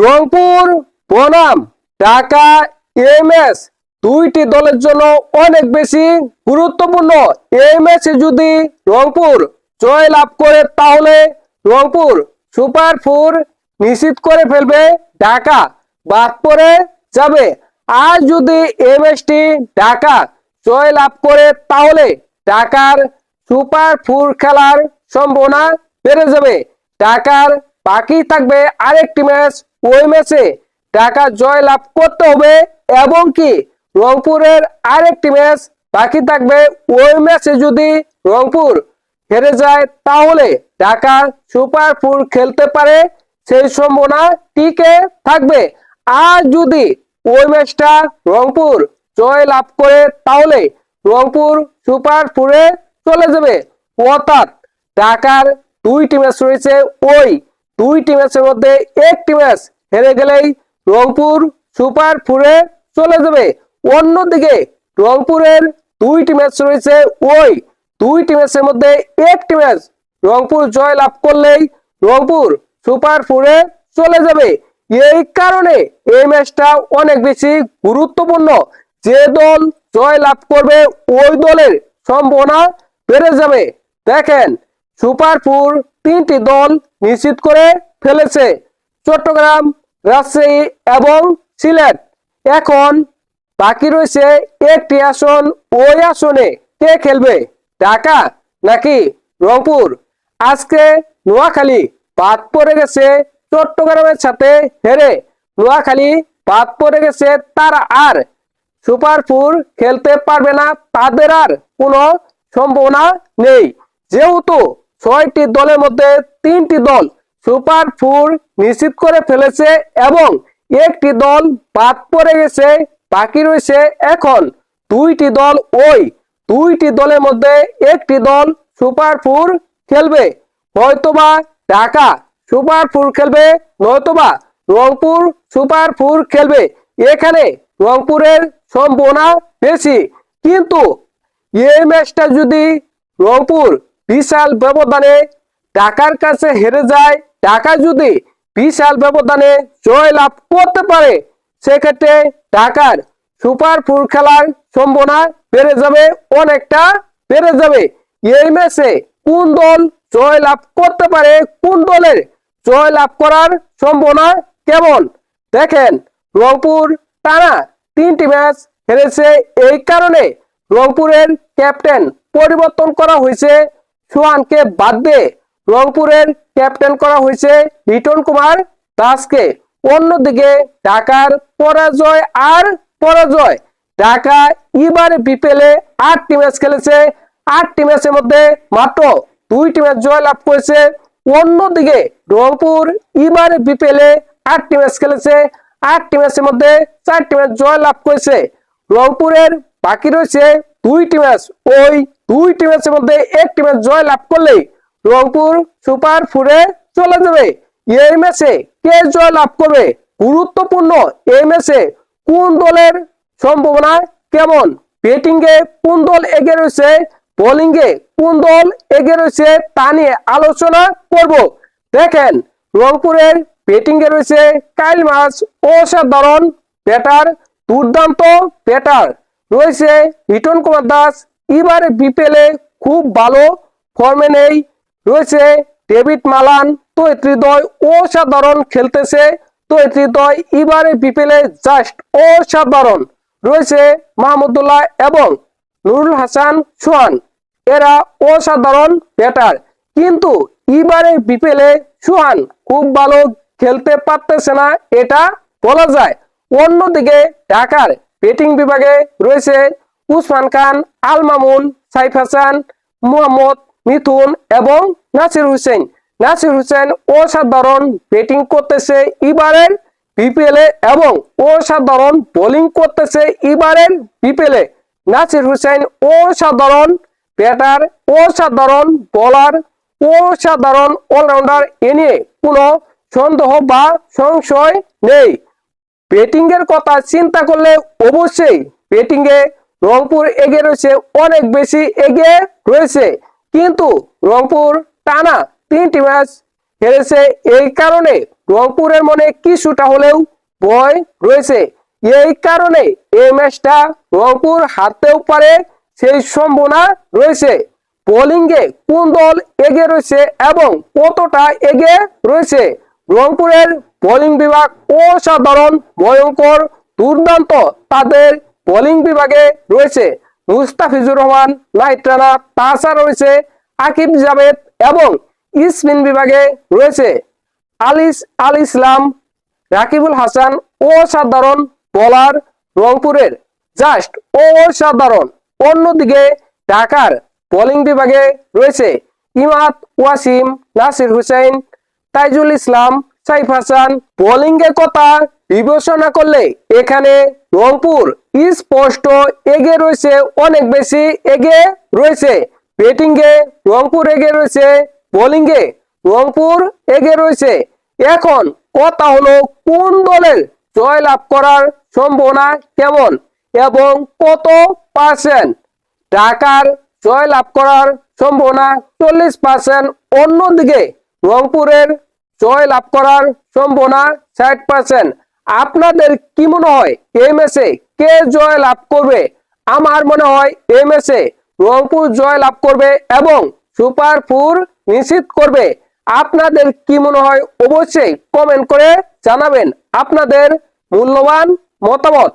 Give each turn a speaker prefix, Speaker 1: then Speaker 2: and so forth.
Speaker 1: রংপুর বনাম ঢাকা এমএস দুইটি দলের জন্য অনেক বেশি গুরুত্বপূর্ণ। এই ম্যাচে যদি রংপুর জয় লাভ করে তাহলে রংপুর সুপার ফোর নিশ্চিত করে ফেলবে, ঢাকা বাদ পড়ে যাবে। আর যদি এই ম্যাচটি ঢাকা জয় লাভ করে তাহলে ঢাকার সুপার ফোর খেলার সম্ভাবনা বেড়ে যাবে। ঢাকার বাকি থাকবে আরেকটি ম্যাচ, ওই ম্যাচে ঢাকা জয় লাভ করতে হবে এবং কি রংপুরের আরেকটি ম্যাচ বাকি থাকবে, ওই ম্যাচে যদি রংপুর হেরে যায় তাহলে ঢাকা সুপার ফোর খেলতে পারে, সেই সম্ভাবনা টিকে থাকবে। আর যদি ওই ম্যাচটা রংপুর জয় লাভ করে তাহলে রংপুর সুপার ফোরে চলে যাবে। অর্থাৎ ঢাকার দুইটি ম্যাচ রয়েছে, ওই দুইটি ম্যাচের মধ্যে একটি ম্যাচ হেরে গেলেই রংপুর সুপার ফোরে চলে যাবে। অন্যদিকে রংপুরের দুইটি ম্যাচ রয়েছে, ওই দুইটি ম্যাচের মধ্যে একটি ম্যাচ রংপুর জয় লাভ করলেই রংপুর সুপার ফোরে চলে যাবে। এই কারণে এই ম্যাচটা অনেক বেশি গুরুত্বপূর্ণ। যে দল জয় লাভ করবে ওই দলের সম্ভাবনা বেড়ে যাবে। দেখেন, সুপার ফোর তিনটি দল নিশ্চিত করে ফেলেছে, চট্টগ্রাম, রাজশাহী এবং সিলেট। এখন বাকি রয়েছে একটি আসন, ওই আসনে কে খেলবে, ঢাকা নাকি রংপুর। আজকে নোয়াখালী বাদ পড়ে গেছে চট্টগ্রামের সাথে হেরে, নোয়াখালী বাদ পড়ে গেছে, তারা আর সুপার ফোর খেলতে পারবে না, তাদের আর কোনো সম্ভাবনা নেই। যেহেতু 6টি দলের মধ্যে 3টি দল সুপার ফোর নিশ্চিত করে ফেলেছে এবং একটি দল বাদ পড়ে গেছে, বাকি রয়েছে এখন দুইটি দল। ওই দুইটি দলের মধ্যে একটি দল সুপার ফোর খেলবে, হয়তোবা ঢাকা সুপার ফোর খেলবে, নয়তোবা রংপুর সুপার ফোর খেলবে। এখানে রংপুরের সম্ভাবনা বেশি, কিন্তু এই ম্যাচটা যদি রংপুর বিশাল ব্যবধানে ঢাকার কাছে হেরে যায়, ঢাকা যদি বিশাল ব্যবধানে জয় লাভ করতে পারে, সেক্ষেত্রে ঢাকার সুপার ফোর খেলার সম্ভাবনা বেড়ে যাবে, অনেকটা বেড়ে যাবে। এই ম্যাচে কোন দল জয় লাভ করতে পারে, কোন দলের জয় লাভ করার সম্ভাবনা কেমন। দেখেন, রংপুর টানা 3টি ম্যাচ হেরেছে, এই কারণে রংপুরের ক্যাপ্টেন পরিবর্তন করা হয়েছে, সোহানকে বাদ দিয়ে রংপুরের ক্যাপ্টেন করা হয়েছে লিটন কুমার দাসকে। অন্যদিকে ঢাকার পরাজয় আর পরাজয়, ঢাকা এবারে বিপিএলে 8টি ম্যাচ খেলেছে, 8টি ম্যাচের মধ্যে মাত্র 2টি ম্যাচ জয় লাভ করেছে। অন্যদিকে রংপুর এবারে বিপিএলে 8টি ম্যাচ খেলেছে, 8টি ম্যাচের মধ্যে 4টি ম্যাচ জয় লাভ করেছে। রংপুরের বাকি রয়েছে 2টি ম্যাচ, ওই 2টি ম্যাচের মধ্যে একটি ম্যাচ জয় লাভ করলেই রংপুর সুপার ফোরে চলে যাবে। এই ম্যাচে কে জয় লাভ করবে গুরুত্বপূর্ণ। এই ম্যাচে কোন দলের সম্ভাবনা কেমন, ব্যাটিং এ কোন দল এগিয়ে রয়েছে, বোলিং এ কোন দল এগিয়ে রয়েছে, তা নিয়ে আলোচনা করব। দেখেন, রংপুরের ব্যাটিং এ রয়েছে কাইল মাস, অসাধারণ ব্যাটার, দুর্দান্ত ব্যাটার রয়েছে লিটন কুমার দাস, এবারে বিপিএলে খুব ভালো ফর্মে নেই। রয়েছে ডেভিড মালান, তৈত্রী হৃদয় অসাধারণ খেলতেছে, তৈত্রী হৃদয় এবারে বিপিএলে জাস্ট অসাধারণ। রয়েছে মাহমুদুল্লাহ এবং নুরুল হাসান সোহান, এরা অসাধারণ ব্যাটার, কিন্তু এবারে বিপিএলে সোহান খুব ভালো খেলতে পারতেছে না, এটা বলা যায়। অন্যদিকে ঢাকার ব্যাটিং বিভাগে রয়েছে উসমান খান, আল মামুন, সাইফ হাসান, মোহাম্মদ মিথুন এবং নাসির হুসেন। নাসির হুসেন অসাধারণ ব্যাটিং করতেছে এবারের বিপিএলে এবং অসাধারণ বোলিং করতেছে এবারের বিপিএলে। নাসির হুসেন অসাধারণ ব্যাটার, অসাধারণ বোলার, অসাধারণ অলরাউন্ডার, এ নিয়ে কোনো সন্দেহ বা সংশয় নেই। ব্যাটিং এর কথা চিন্তা করলে অবশ্যই ব্যাটিং এ রংপুর এগিয়ে রয়েছে, অনেক বেশি এগিয়ে রয়েছে, কিন্তু রংপুর টানা 3টি ম্যাচ হেরেছে, এই কারণে রংপুরের মনে কিছুটা হলেও ভয় রয়েছে। এই কারণে এই ম্যাচটা রংপুর হারতেও পারে, সেই সম্ভাবনা রয়েছে। বোলিংয়ে কোন দল এগিয়ে রয়েছে এবং কতটা এগিয়ে রয়েছে? রংপুরের বোলিং বিভাগ অসাধারণ, ভয়ঙ্কর, দুর্দান্ত তাদের বোলিং বিভাগে রয়েছে মুস্তাফিজুর রহমান, নাহিদ রানা, তাছাড়া রয়েছে আকিব জাভেদ এবং স্পিন বিভাগে রয়েছে আল ইসলাম, রাকিবুল হাসান। অসাধারণ বোলার রংপুরের, জাস্ট অসাধারণ। অন্যদিকে ঢাকার বোলিং বিভাগে রয়েছে ইমাদ ওয়াসিম, নাসির হুসাইন, তাইজুল ইসলাম, সাইফ হাসান। বোলিং এর কথা বিবেচনা করলে এখানে রংপুর স্পষ্ট এগিয়ে রয়েছে, অনেক বেশি এগিয়ে রয়েছে। ব্যাটিং এ রংপুর এগিয়ে রয়েছে, বোলিং এ রংপুর এগিয়ে রয়েছে। এখন কথা হলো কোন দলের জয়লাভ করার সম্ভাবনা কেমন এবং কত পার্সেন্ট? ঢাকার জয়লাভ করার সম্ভাবনা 40%, অন্যদিকে রংপুরের জয়লাভ করার সম্ভাবনা 60%। আপনাদের কি মনে হয় এই ম্যাচে কে জয় লাভ করবে? আমার মনে হয় এই ম্যাচে রংপুর জয় লাভ করবে এবং সুপার 4 নিশ্চিত করবে। আপনাদের কি মনে হয় অবশ্যই কমেন্ট করে জানাবেন আপনাদের মূল্যবান মতামত।